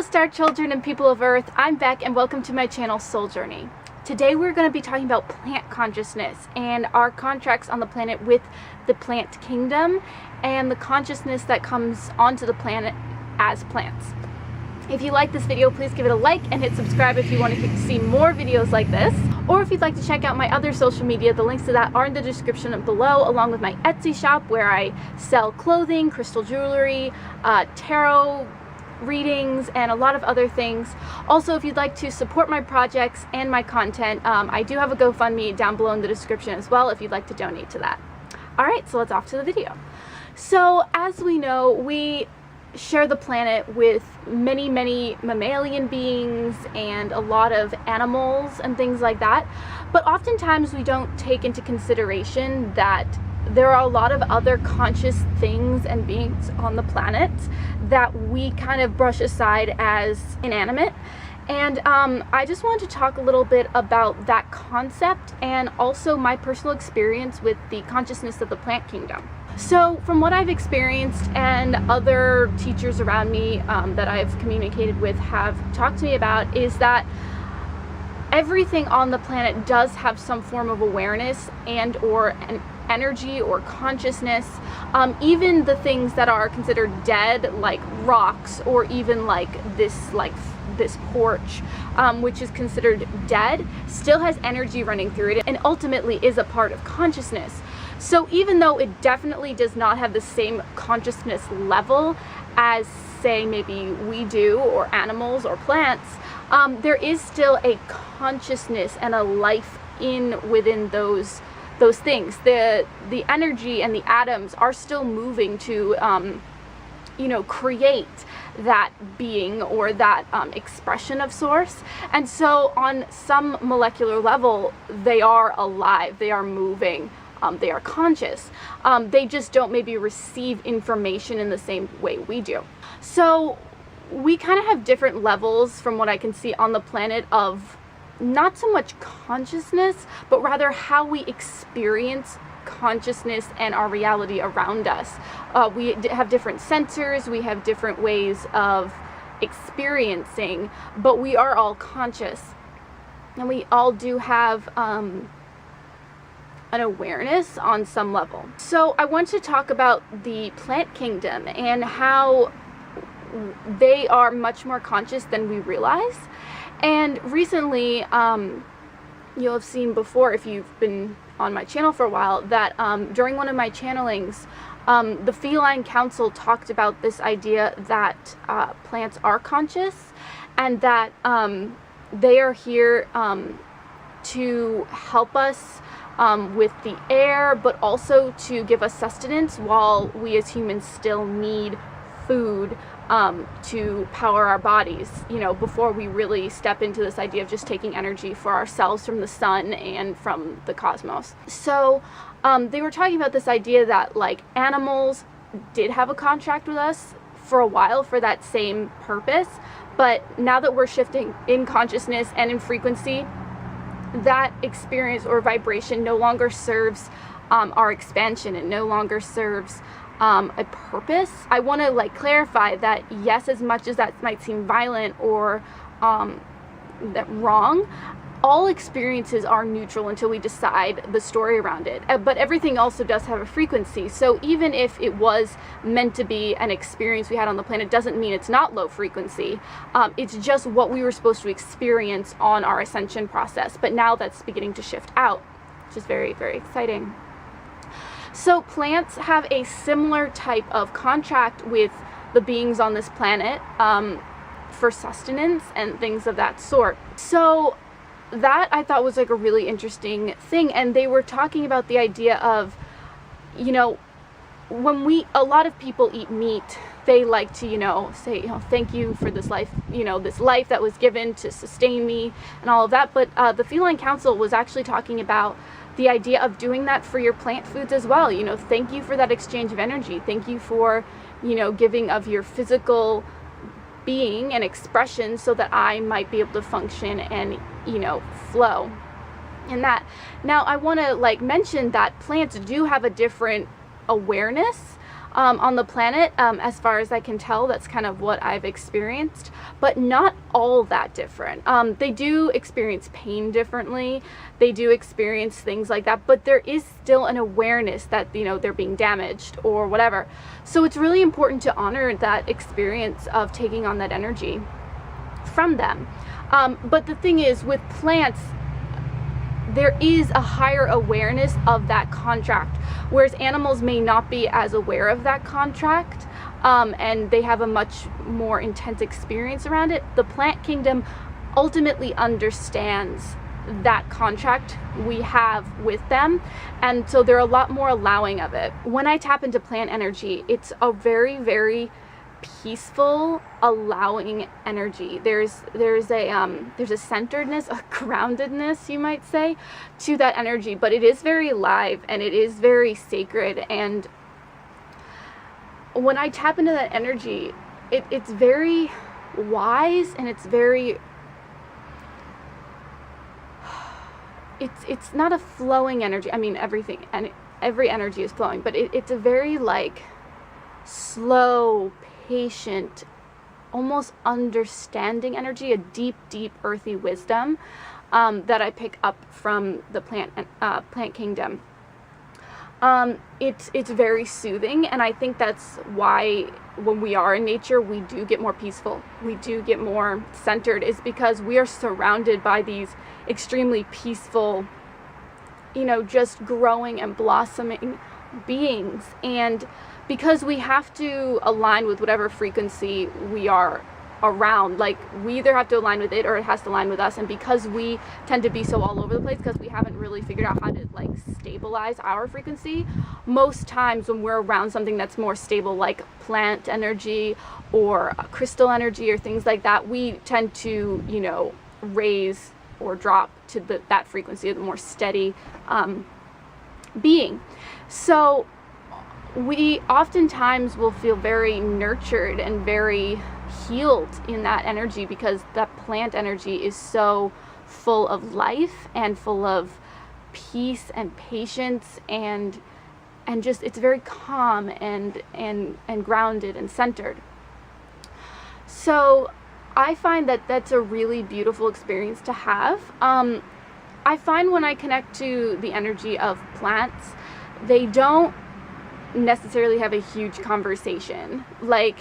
Star Children and people of Earth, I'm Beck and welcome to my channel Soul Journey. Today we're going to be talking about plant consciousness and our contracts on the planet with the plant kingdom and the consciousness that comes onto the planet as plants. If you like this video, please give it a like and hit subscribe if you want to see more videos like this. Or if you'd like to check out my other social media, the links to that are in the description below, along with my Etsy shop where I sell clothing, crystal jewelry, tarot readings, and a lot of other things. Also, if you'd like to support my projects and my content, I do have a GoFundMe down below in the description as well if you'd like to donate to that. Alright, so let's off to the video. So, as we know, we share the planet with many mammalian beings and a lot of animals and things like that, but oftentimes we don't take into consideration that there are a lot of other conscious things and beings on the planet that we kind of brush aside as inanimate. And I just wanted to talk a little bit about that concept and also my personal experience with the consciousness of the plant kingdom. So from what I've experienced and other teachers around me that I've communicated with have talked to me about is that everything on the planet does have some form of awareness and or an energy or consciousness. Even the things that are considered dead, like rocks, or even like this porch, which is considered dead, still has energy running through it and ultimately is a part of consciousness. So even though it definitely does not have the same consciousness level as, say, maybe we do, or animals or plants, there is still a consciousness and a life within those things. The energy and the atoms are still moving to create that being or that expression of source. And so on some molecular level, they are alive, they are moving, they are conscious. They just don't maybe receive information in the same way we do. So we kind of have different levels from what I can see on the planet of not so much consciousness, but rather how we experience consciousness and our reality around us. We have different sensors, we have different ways of experiencing, but we are all conscious. And we all do have an awareness on some level. So I want to talk about the plant kingdom and how they are much more conscious than we realize. And recently, you'll have seen before, if you've been on my channel for a while, that during one of my channelings, the Feline Council talked about this idea that plants are conscious and that they are here to help us with the air, but also to give us sustenance while we as humans still need food to power our bodies, before we really step into this idea of just taking energy for ourselves from the sun and from the cosmos. So they were talking about this idea that like animals did have a contract with us for a while for that same purpose, but now that we're shifting in consciousness and in frequency, that experience or vibration no longer serves our expansion. It no longer serves a purpose. I want to clarify that yes, as much as that might seem violent or that wrong, all experiences are neutral until we decide the story around it. But everything also does have a frequency. So even if it was meant to be an experience we had on the planet, doesn't mean it's not low frequency. It's just what we were supposed to experience on our ascension process. But now that's beginning to shift out, which is very exciting. So plants have a similar type of contract with the beings on this planet for sustenance and things of that sort. So that I thought was a really interesting thing. And they were talking about the idea of, when a lot of people eat meat, they like to, say, thank you for this life, this life that was given to sustain me and all of that. But the Feline Council was actually talking about the idea of doing that for your plant foods as well. Thank you for that exchange of energy. Thank you for, giving of your physical being and expression so that I might be able to function and, flow in that. Now, I want to mention that plants do have a different awareness on the planet. As far as I can tell, that's kind of what I've experienced, but not all that different. They do experience pain differently. They do experience things like that, but there is still an awareness that, you know, they're being damaged or whatever. So it's really important to honor that experience of taking on that energy from them. But the thing is, with plants, there is a higher awareness of that contract, whereas animals may not be as aware of that contract, and they have a much more intense experience around it. The plant kingdom ultimately understands that contract we have with them, and so they're a lot more allowing of it. When I tap into plant energy, it's a very, very peaceful, allowing energy. There's a centeredness, a groundedness, you might say, to that energy, but it is very alive and it is very sacred. And when I tap into that energy, it's very wise, and it's very, it's not a flowing energy. I mean, everything and every energy is flowing, but it's a very like slow, patient, almost understanding energy, a deep, deep earthy wisdom that I pick up from the plant kingdom. It's very soothing, and I think that's why when we are in nature, we do get more peaceful, we do get more centered, is because we are surrounded by these extremely peaceful, you know, just growing and blossoming beings. And because we have to align with whatever frequency we are around, like we either have to align with it or it has to align with us. And because we tend to be so all over the place, because we haven't really figured out how to like stabilize our frequency, most times when we're around something that's more stable, like plant energy or crystal energy or things like that, we tend to, you know, raise or drop to that frequency of the more steady being. So we oftentimes will feel very nurtured and very healed in that energy, because that plant energy is so full of life and full of peace and patience, and just it's very calm and grounded and centered. So I find that that's a really beautiful experience to have. I find when I connect to the energy of plants, they don't necessarily have a huge conversation. Like,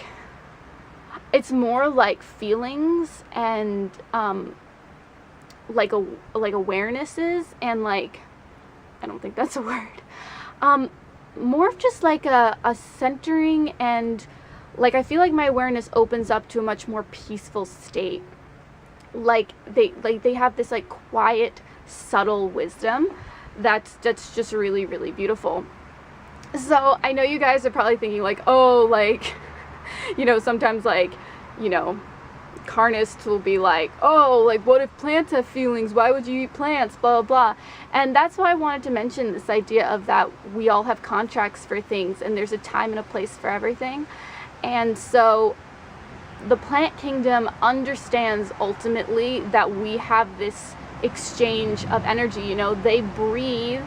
it's more like feelings and like awarenesses, and like, I don't think that's a word, more of just like a centering, and like I feel like my awareness opens up to a much more peaceful state. Like they have this like quiet, subtle wisdom that's just really, really beautiful. So I know you guys are probably thinking like, oh, like, you know, sometimes like, you know, carnists will be like, oh, like, what if plants have feelings? Why would you eat plants? Blah, blah, blah. And that's why I wanted to mention this idea of that we all have contracts for things, and there's a time and a place for everything. And so the plant kingdom understands ultimately that we have this exchange of energy. You know, they breathe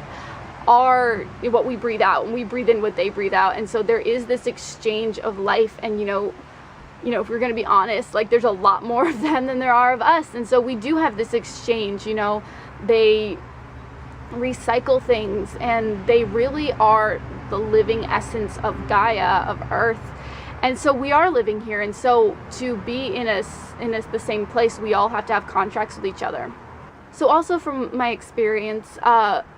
what we breathe out, and we breathe in what they breathe out. And so there is this exchange of life, and you know, if we're going to be honest, like there's a lot more of them than there are of us. And so we do have this exchange. You know, they recycle things, and they really are the living essence of Gaia, of Earth. And so we are living here, and so to be in the same place, we all have to have contracts with each other. So also from my experience,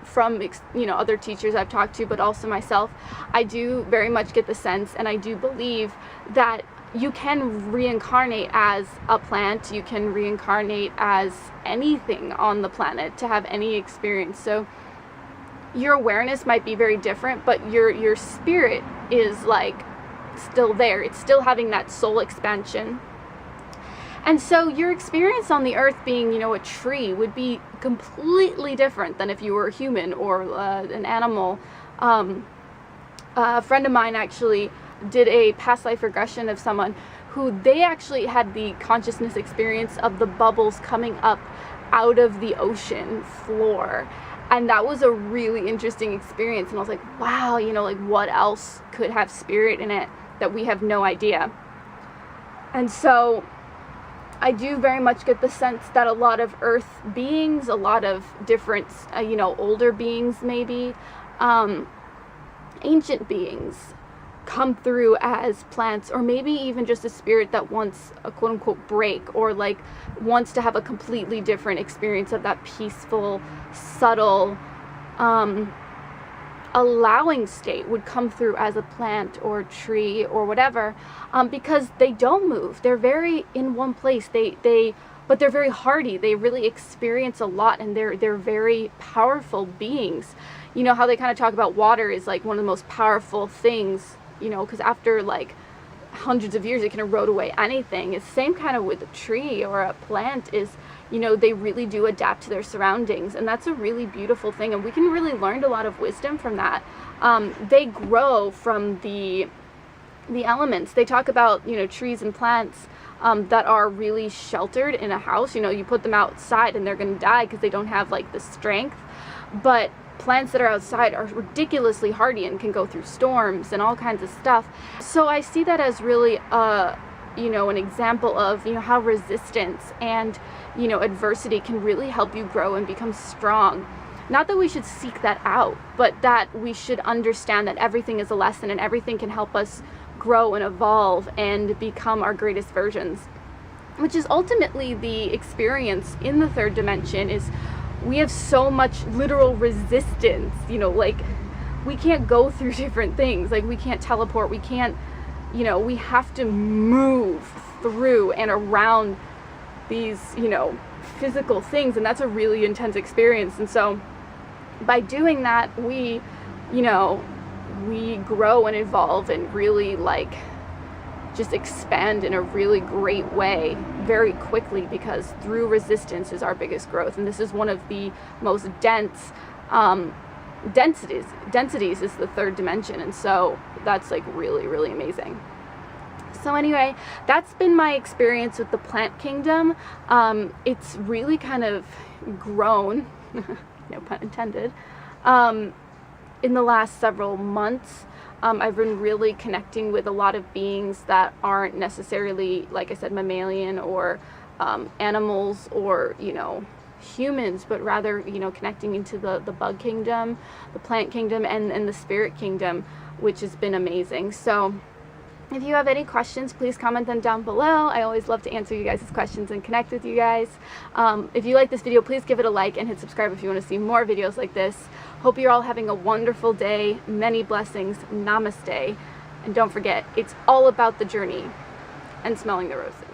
from other teachers I've talked to, but also myself, I do very much get the sense, and I do believe that you can reincarnate as a plant, you can reincarnate as anything on the planet to have any experience. So your awareness might be very different, but your spirit is like still there. It's still having that soul expansion. And so your experience on the earth being, a tree would be completely different than if you were a human or an animal. A friend of mine actually did a past life regression of someone who they actually had the consciousness experience of the bubbles coming up out of the ocean floor. And that was a really interesting experience. And I was like, wow, you know, like what else could have spirit in it that we have no idea? And so I do very much get the sense that a lot of earth beings, a lot of different, you know, older beings maybe, ancient beings come through as plants, or maybe even just a spirit that wants a quote-unquote break, or like wants to have a completely different experience of that peaceful, subtle, allowing state would come through as a plant or tree or whatever, because they don't move. They're very in one place. But they're very hardy. They really experience a lot, and they're very powerful beings. You know how they kind of talk about water is like one of the most powerful things, you know, because after like hundreds of years it can erode away anything. It's the same kind of with a tree or a plant is, you know, they really do adapt to their surroundings, and that's a really beautiful thing, and we can really learn a lot of wisdom from that. They grow from the elements. They talk about, you know, trees and plants that are really sheltered in a house. You know, you put them outside and they're going to die because they don't have like the strength. But plants that are outside are ridiculously hardy and can go through storms and all kinds of stuff. So I see that as really you know, an example of, you know, how resistance and, you know, adversity can really help you grow and become strong. Not that we should seek that out, but that we should understand that everything is a lesson and everything can help us grow and evolve and become our greatest versions, which is ultimately the experience in the third dimension. Is we have so much literal resistance, you know, like we can't go through different things, like we can't teleport, we can't, you know, we have to move through and around these, you know, physical things, and that's a really intense experience. And so by doing that, we, you know, we grow and evolve and really like just expand in a really great way very quickly, because through resistance is our biggest growth. And this is one of the most dense densities is the third dimension, and so that's like really, really amazing. So anyway, that's been my experience with the plant kingdom. It's really kind of grown, no pun intended, in the last several months. I've been really connecting with a lot of beings that aren't necessarily, like I said, mammalian or animals or, you know, humans, but rather, you know, connecting into the bug kingdom, the plant kingdom, and the spirit kingdom, which has been amazing. So if you have any questions, please comment them down below. I always love to answer you guys' questions and connect with you guys. If you like this video, please give it a like and hit subscribe if you want to see more videos like this. Hope you're all having a wonderful day. Many blessings. Namaste. And don't forget, it's all about the journey and smelling the roses.